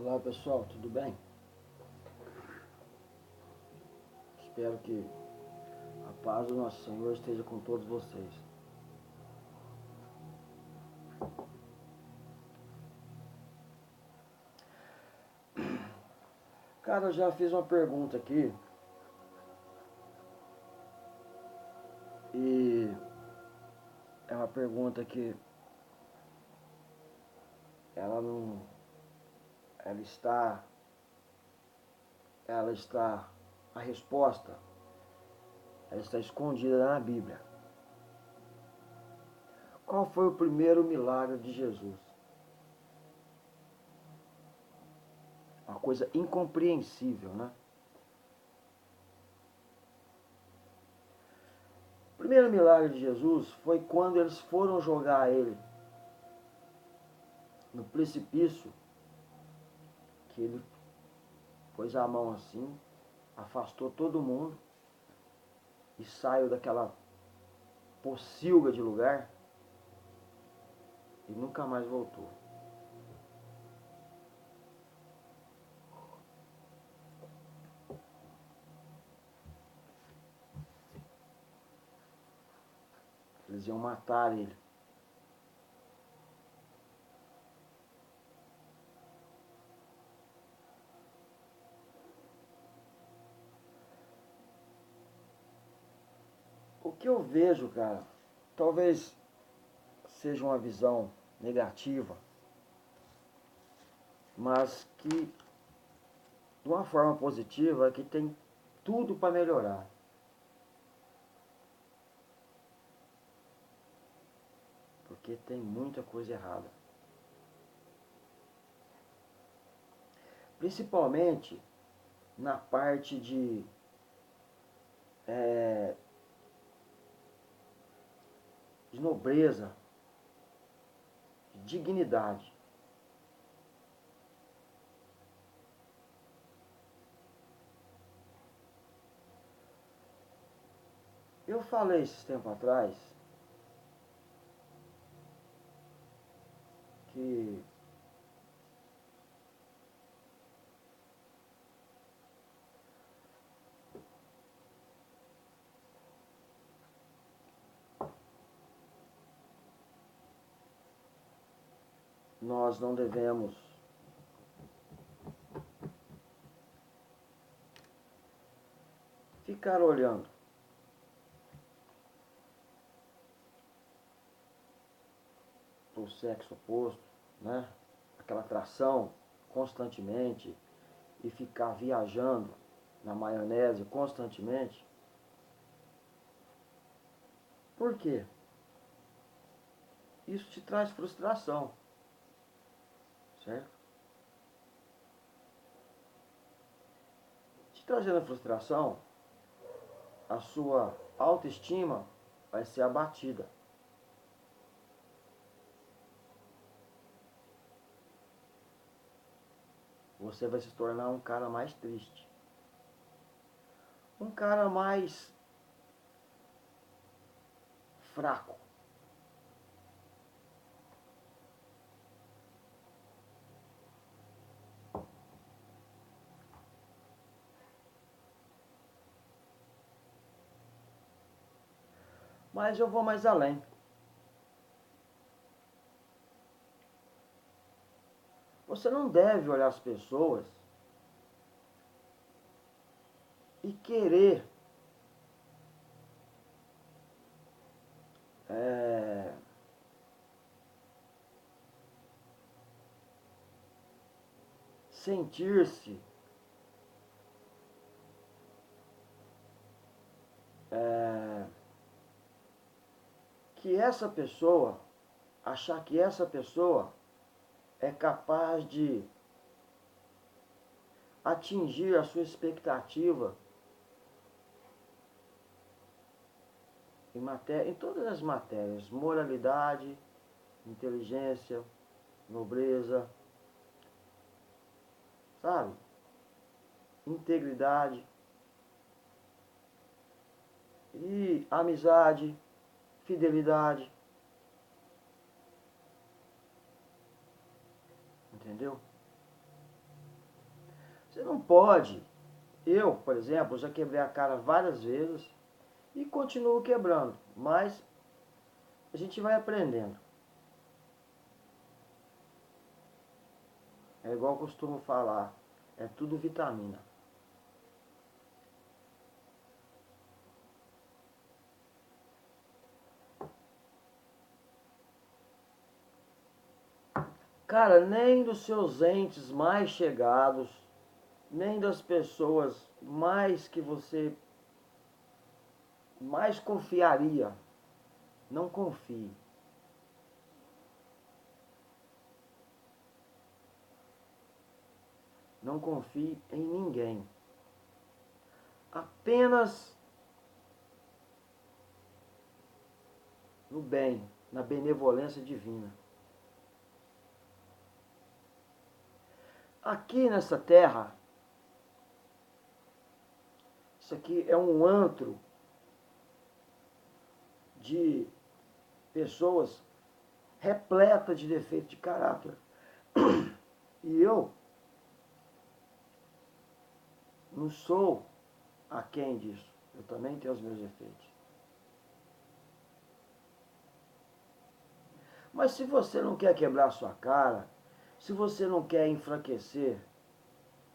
Olá pessoal, tudo bem? Espero que a paz do nosso Senhor esteja com todos vocês. Cara, eu já fiz uma pergunta aqui e é uma pergunta que ela não, ela está, ela está, a resposta, ela está escondida na Bíblia. Qual foi o primeiro milagre de Jesus? Uma coisa incompreensível, né? O primeiro milagre de Jesus foi quando eles foram jogar ele no precipício, que ele pôs a mão assim, afastou todo mundo e saiu daquela pocilga de lugar e nunca mais voltou. Eles iam matar ele. O que eu vejo, cara, talvez seja uma visão negativa, mas que de uma forma positiva é que tem tudo para melhorar. Porque tem muita coisa errada. Principalmente na parte é, de nobreza, de dignidade. Eu falei esses tempos atrás que nós não devemos ficar olhando para o sexo oposto, né? Aquela atração constantemente e ficar viajando na maionese constantemente. Por quê? Isso te traz frustração, certo? Te trazendo frustração, a sua autoestima vai ser abatida. Você vai se tornar um cara mais triste. Um cara mais fraco. Mas eu vou mais além. Você não deve olhar as pessoas e querer é, sentir-se é, que essa pessoa, achar que essa pessoa é capaz de atingir a sua expectativa em todas as matérias, moralidade, inteligência, nobreza, sabe? Integridade e amizade, fidelidade, entendeu? Você não pode. Eu, por exemplo, já quebrei a cara várias vezes e continuo quebrando, mas a gente vai aprendendo. É igual eu costumo falar, é tudo vitamina. Cara, nem dos seus entes mais chegados, nem das pessoas mais que você mais confiaria. Não confie. Não confie em ninguém. Apenas no bem, na benevolência divina. Aqui nessa terra, isso aqui é um antro de pessoas repletas de defeito de caráter. E eu não sou aquém disso. Eu também tenho os meus defeitos. Mas se você não quer quebrar a sua cara, se você não quer enfraquecer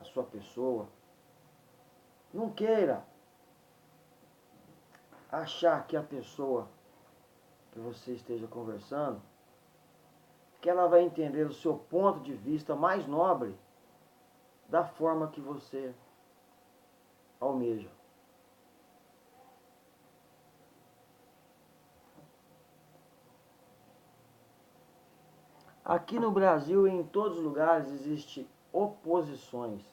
a sua pessoa, não queira achar que a pessoa que você esteja conversando, que ela vai entender o seu ponto de vista mais nobre da forma que você almeja. Aqui no Brasil e em todos os lugares existem oposições.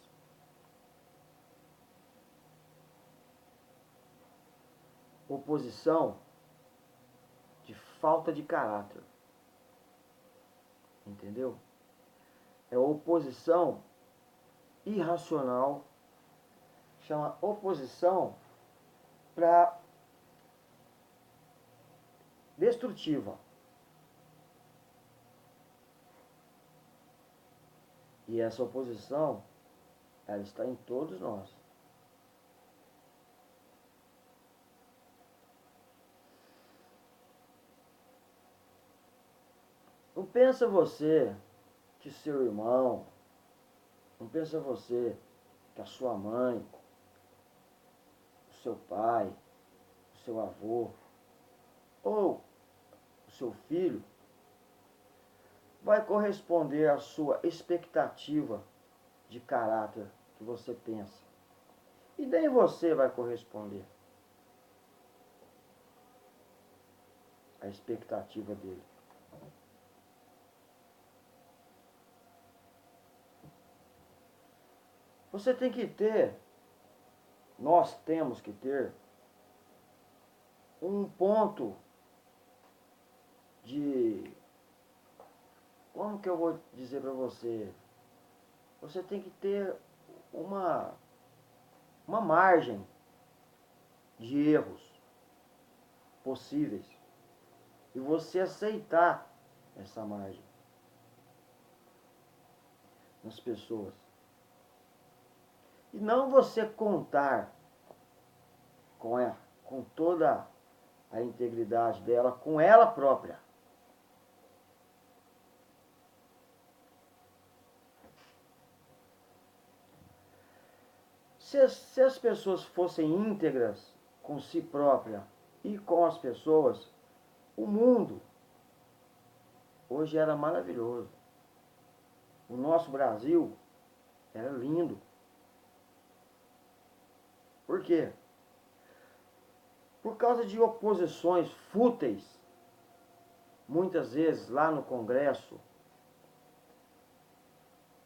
Oposição de falta de caráter. Entendeu? É oposição irracional, chama oposição para destrutiva. E essa oposição, ela está em todos nós. Não pensa você que seu irmão, não pensa você que a sua mãe, o seu pai, o seu avô ou o seu filho vai corresponder à sua expectativa de caráter que você pensa. E nem você vai corresponder à expectativa dele. Você tem que ter, nós temos que ter, um ponto de... Como que eu vou dizer para você? Você tem que ter uma margem de erros possíveis. E você aceitar essa margem nas pessoas. E não você contar com toda a integridade dela, com ela própria. Se as pessoas fossem íntegras com si própria e com as pessoas, o mundo hoje era maravilhoso. O nosso Brasil era lindo. Por quê? Por causa de oposições fúteis, muitas vezes lá no Congresso,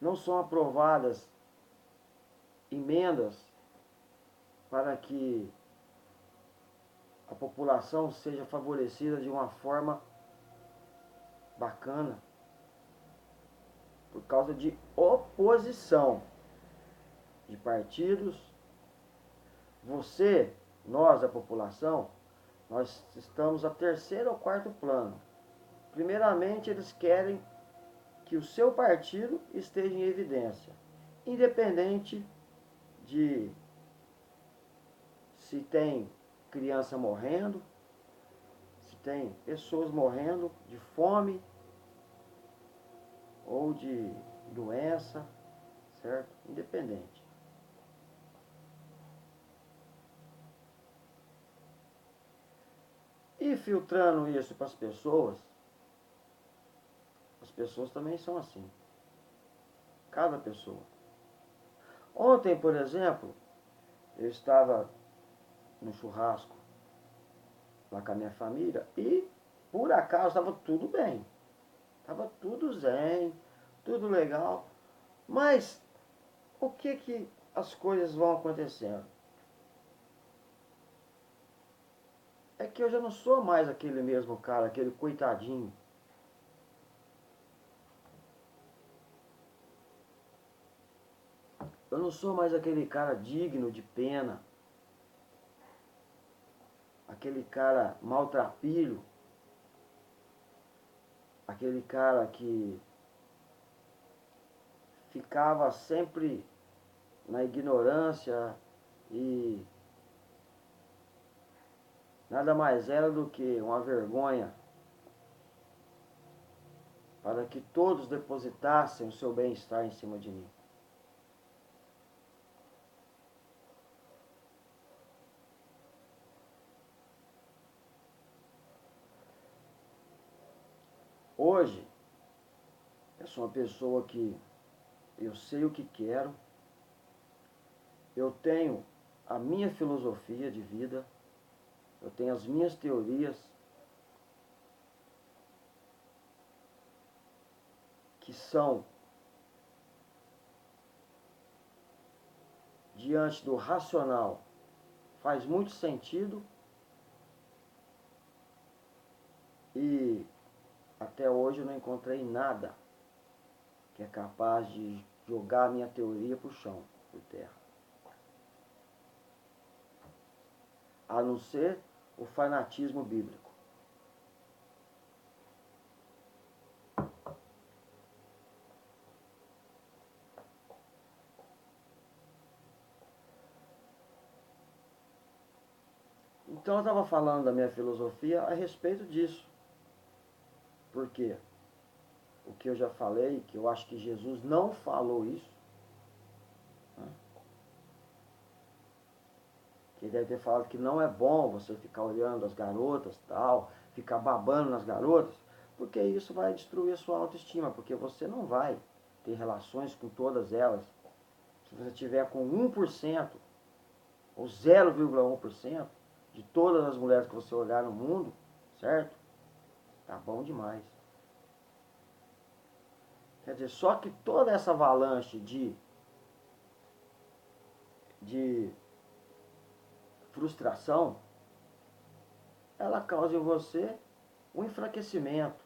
não são aprovadas emendas para que a população seja favorecida de uma forma bacana, por causa de oposição de partidos. Você, nós, a população, nós estamos a terceiro ou quarto plano. Primeiramente, eles querem que o seu partido esteja em evidência, independente de se tem criança morrendo, se tem pessoas morrendo de fome ou de doença, certo? Independente. E filtrando isso para as pessoas também são assim. Cada pessoa. Ontem, por exemplo, eu estava no churrasco lá com a minha família e, por acaso, estava tudo bem. Estava tudo zen, tudo legal. Mas, o que as coisas vão acontecendo? É que eu já não sou mais aquele mesmo cara, aquele coitadinho. Eu não sou mais aquele cara digno de pena. Aquele cara maltrapilho. Aquele cara que ficava sempre na ignorância e nada mais era do que uma vergonha para que todos depositassem o seu bem-estar em cima de mim. Hoje, eu sou uma pessoa que eu sei o que quero, eu tenho a minha filosofia de vida, eu tenho as minhas teorias, que são diante do racional, faz muito sentido e até hoje eu não encontrei nada que é capaz de jogar a minha teoria para o chão, por terra. A não ser o fanatismo bíblico. Então eu estava falando da minha filosofia a respeito disso. Por quê? O que eu já falei, que eu acho que Jesus não falou isso, né? Que ele deve ter falado que não é bom você ficar olhando as garotas, tal, ficar babando nas garotas, porque isso vai destruir a sua autoestima, porque você não vai ter relações com todas elas. Se você tiver com 1% ou 0,1% de todas as mulheres que você olhar no mundo, certo? Tá bom demais. Quer dizer, só que toda essa avalanche de frustração, ela causa em você um enfraquecimento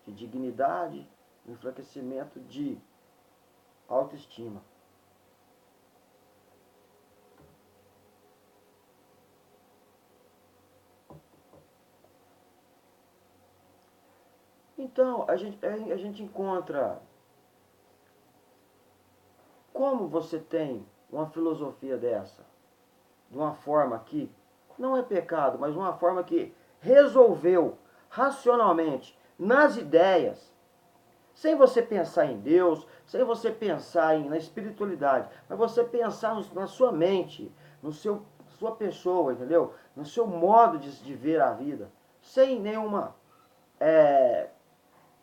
de dignidade, um enfraquecimento de autoestima. Então, a gente encontra como você tem uma filosofia dessa, de uma forma que não é pecado, mas uma forma que resolveu racionalmente, nas ideias, sem você pensar em Deus, sem você pensar na espiritualidade, mas você pensar na sua mente, no sua pessoa, entendeu? No seu modo de ver a vida, sem nenhuma,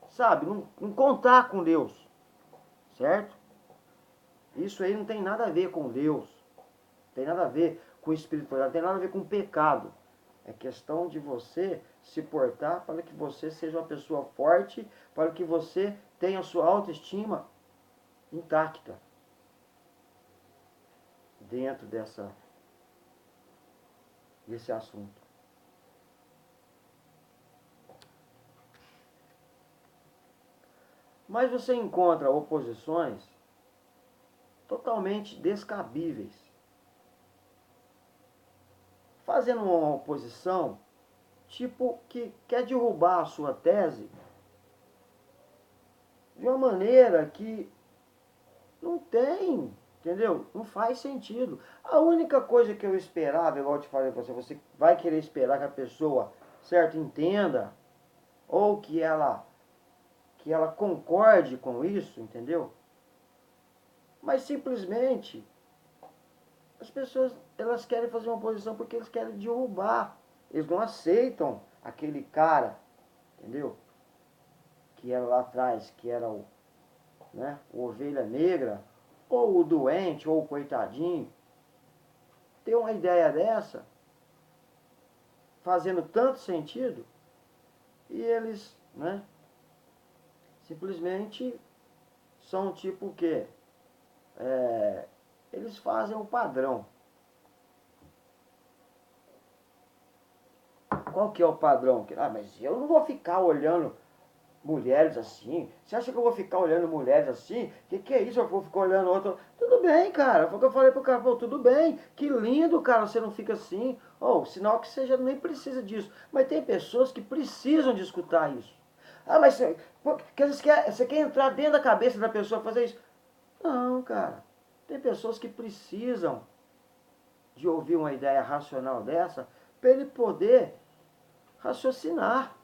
sabe, não contar com Deus, certo? Isso aí não tem nada a ver com Deus, não tem nada a ver com espiritualidade, não tem nada a ver com pecado. É questão de você se portar para que você seja uma pessoa forte, para que você tenha a sua autoestima intacta dentro desse assunto. Mas você encontra oposições totalmente descabíveis, fazendo uma oposição tipo que quer derrubar a sua tese de uma maneira que não tem Entendeu? Não faz sentido. A única coisa que eu esperava, igual eu te falei pra você, você vai querer esperar que a pessoa, certo, entenda, ou que ela concorde com isso, entendeu? Mas simplesmente as pessoas, elas querem fazer uma oposição porque eles querem derrubar. Eles não aceitam aquele cara, entendeu? Que era lá atrás, que era o ovelha negra, ou o doente, ou o coitadinho. Ter uma ideia dessa, fazendo tanto sentido, e eles, simplesmente são tipo o quê? Eles fazem o padrão. Qual que é o padrão? Mas eu não vou ficar olhando mulheres assim. Você acha que eu vou ficar olhando mulheres assim? Que é isso? Eu vou ficar olhando outra. Tudo bem, cara. Foi o que eu falei pro cara. Pô, tudo bem. Que lindo, cara. Você não fica assim. Ou, sinal que você já nem precisa disso. Mas tem pessoas que precisam de escutar isso. Ah, mas você quer entrar dentro da cabeça da pessoa fazer isso? Não, cara. Tem pessoas que precisam de ouvir uma ideia racional dessa para ele poder raciocinar,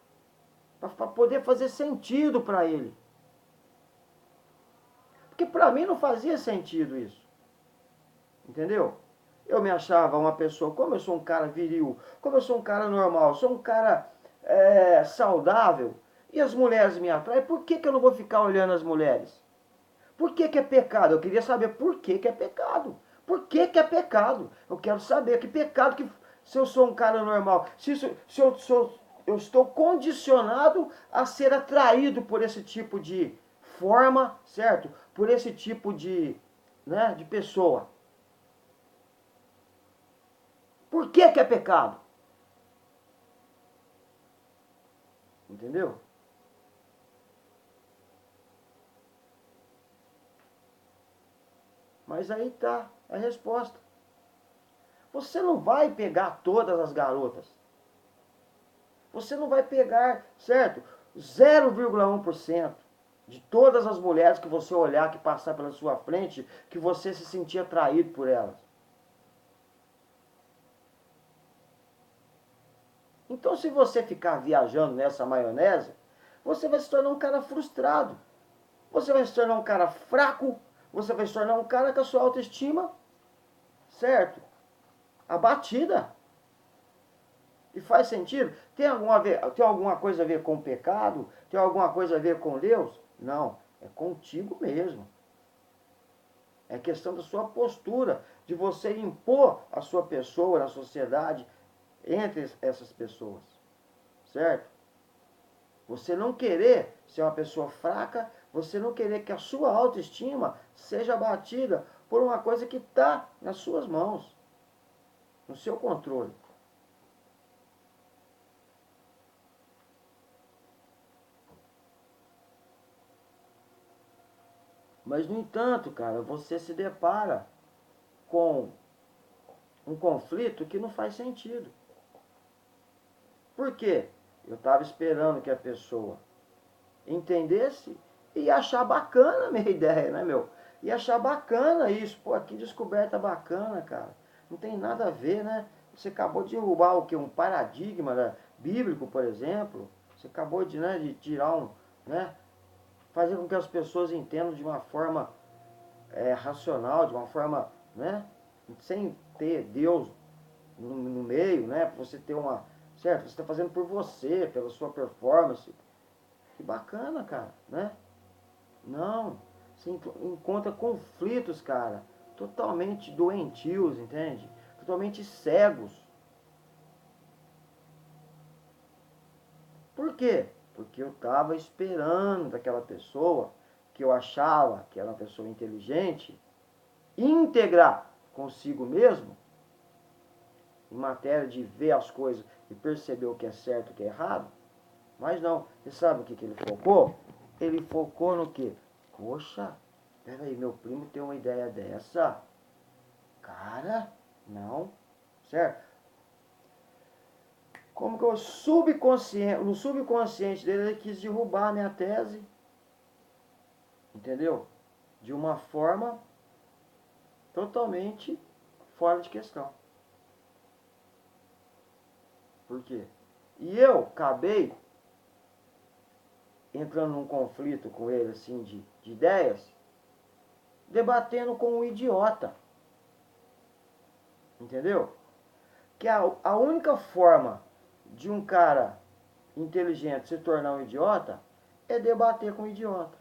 para poder fazer sentido para ele. Porque para mim não fazia sentido isso. Entendeu? Eu me achava uma pessoa, como eu sou um cara viril, como eu sou um cara normal, sou um cara saudável, e as mulheres me atraem, por que eu não vou ficar olhando as mulheres? Por que é pecado? Eu queria saber por que é pecado. Por que é pecado? Eu quero saber que pecado que se eu sou um cara normal, se eu estou condicionado a ser atraído por esse tipo de forma, certo? Por esse tipo de pessoa. Por que é pecado? Entendeu? Mas aí tá a resposta. Você não vai pegar todas as garotas. Você não vai pegar, certo? 0,1% de todas as mulheres que você olhar, que passar pela sua frente, que você se sentir atraído por elas. Então, se você ficar viajando nessa maionese, você vai se tornar um cara frustrado. Você vai se tornar um cara fraco. Você vai se tornar um cara com a sua autoestima, certo? Abatida. E faz sentido? Tem alguma coisa a ver com o pecado? Tem alguma coisa a ver com Deus? Não, é contigo mesmo. É questão da sua postura, de você impor a sua pessoa na sociedade entre essas pessoas. Certo? Você não querer ser uma pessoa fraca, você não querer que a sua autoestima seja abatida por uma coisa que está nas suas mãos, no seu controle. Mas, no entanto, cara, você se depara com um conflito que não faz sentido. Por quê? Eu estava esperando que a pessoa entendesse e achar bacana a minha ideia, né, meu? E achar bacana isso. Pô, que descoberta bacana, cara. Não tem nada a ver, né? Você acabou de derrubar o quê? Um paradigma, né, bíblico, por exemplo. Você acabou de tirar né? Fazer com que as pessoas entendam de uma forma racional, de uma forma, né? Sem ter Deus no meio, né? Pra você ter uma. Certo? Você está fazendo por você, pela sua performance. Que bacana, cara, né? Não. Você encontra conflitos, cara, totalmente doentios, entende? Totalmente cegos. Por quê? Porque eu estava esperando daquela pessoa, que eu achava que era uma pessoa inteligente, íntegra consigo mesmo, em matéria de ver as coisas e perceber o que é certo e o que é errado. Mas não. Você sabe o que ele focou? Ele focou no quê? Poxa, peraí, meu primo tem uma ideia dessa. Cara, não. Certo? Como que no subconsciente dele, ele quis derrubar a minha tese. Entendeu? De uma forma totalmente fora de questão. Por quê? E eu acabei entrando num conflito com ele, assim, de ideias, debatendo com um idiota. Entendeu? Que a única forma de um cara inteligente se tornar um idiota é debater com um idiota.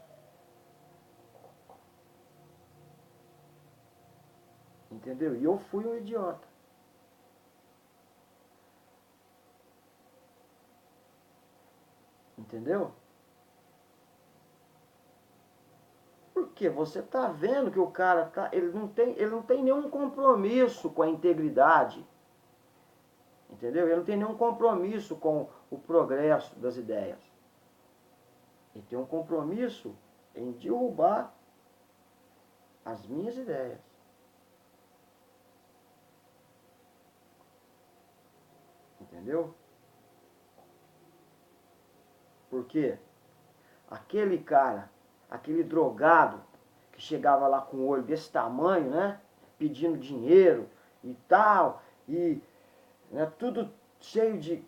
Entendeu? E eu fui um idiota. Entendeu? Porque você tá vendo que o cara tá, ele não tem nenhum compromisso com a integridade. Entendeu? Ele não tem nenhum compromisso com o progresso das ideias. Ele tem um compromisso em derrubar as minhas ideias. Entendeu? Porque aquele cara, aquele drogado que chegava lá com o olho desse tamanho, né? Pedindo dinheiro e tal, e né, tudo cheio de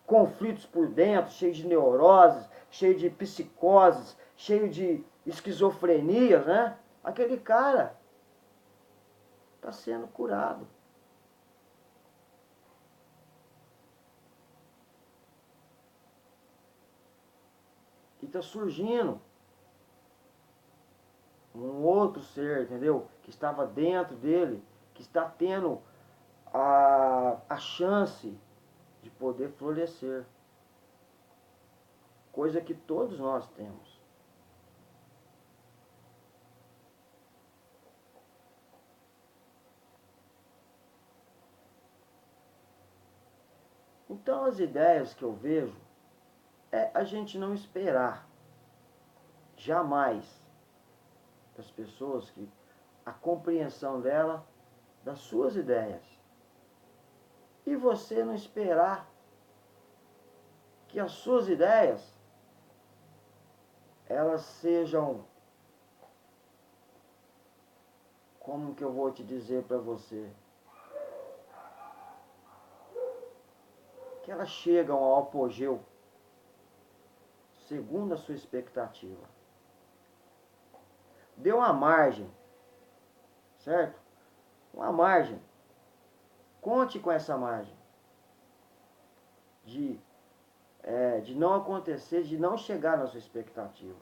conflitos por dentro, cheio de neuroses, cheio de psicoses, cheio de esquizofrenias, né? Aquele cara está sendo curado. E está surgindo um outro ser, entendeu? Que estava dentro dele, que está tendo a chance de poder florescer. Coisa que todos nós temos. Então as ideias que eu vejo é a gente não esperar jamais das pessoas que a compreensão dela das suas ideias. E você não esperar que as suas ideias elas sejam, como que eu vou te dizer para você, que elas chegam ao apogeu segundo a sua expectativa. Dê uma margem, certo? Uma margem. Conte com essa margem de não acontecer, de não chegar na sua expectativa.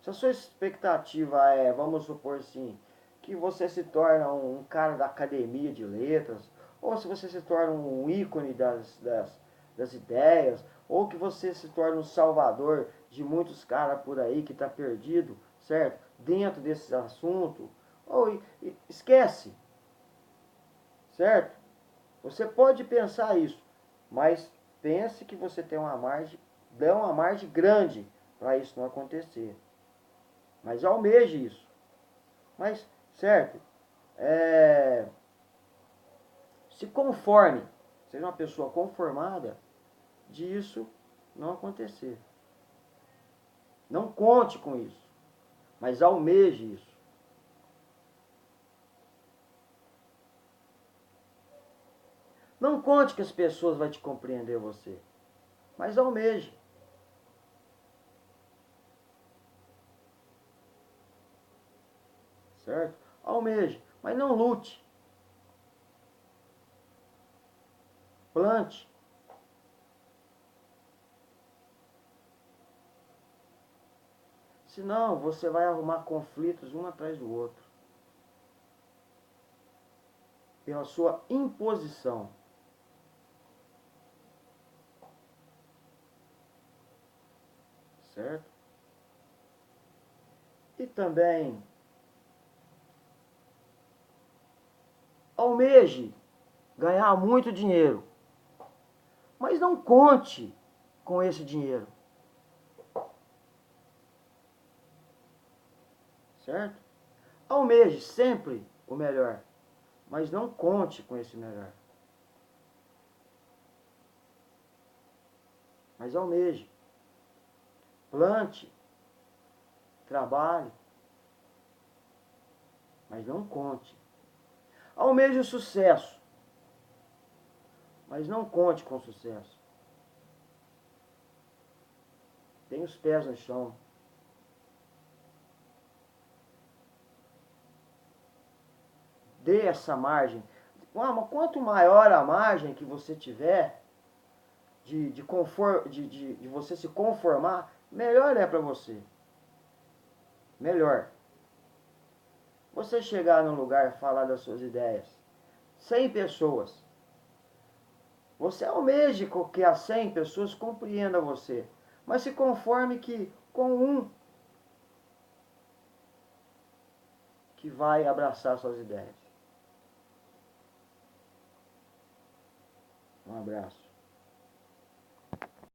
Se a sua expectativa é, vamos supor assim, que você se torna um cara da academia de letras, ou se você se torna um ícone das ideias, ou que você se torna um salvador de muitos caras por aí que está perdido, certo? Dentro desse assunto, ou esquece, certo? Você pode pensar isso, mas pense que você tem uma margem, dá uma margem grande para isso não acontecer. Mas almeje isso. Mas, certo, se conforme, seja uma pessoa conformada disso não acontecer. Não conte com isso, mas almeje isso. Não conte que as pessoas vão te compreender você, mas almeje. Certo? Almeje, mas não lute. Plante. Senão você vai arrumar conflitos um atrás do outro. Pela sua imposição. Certo? E também almeje ganhar muito dinheiro. Mas não conte com esse dinheiro. Certo? Almeje sempre o melhor, mas não conte com esse melhor. Mas almeje. Plante. Trabalhe. Mas não conte Almeje o sucesso, mas não conte com o sucesso. Tenha os pés no chão. Dê essa margem. Mas quanto maior a margem que você tiver de você se conformar, melhor é para você. Melhor. Você chegar num lugar e falar das suas ideias. 100 pessoas. Você almeje que as 100 pessoas compreendam você. Mas se conforme que com um que vai abraçar suas ideias. Um abraço.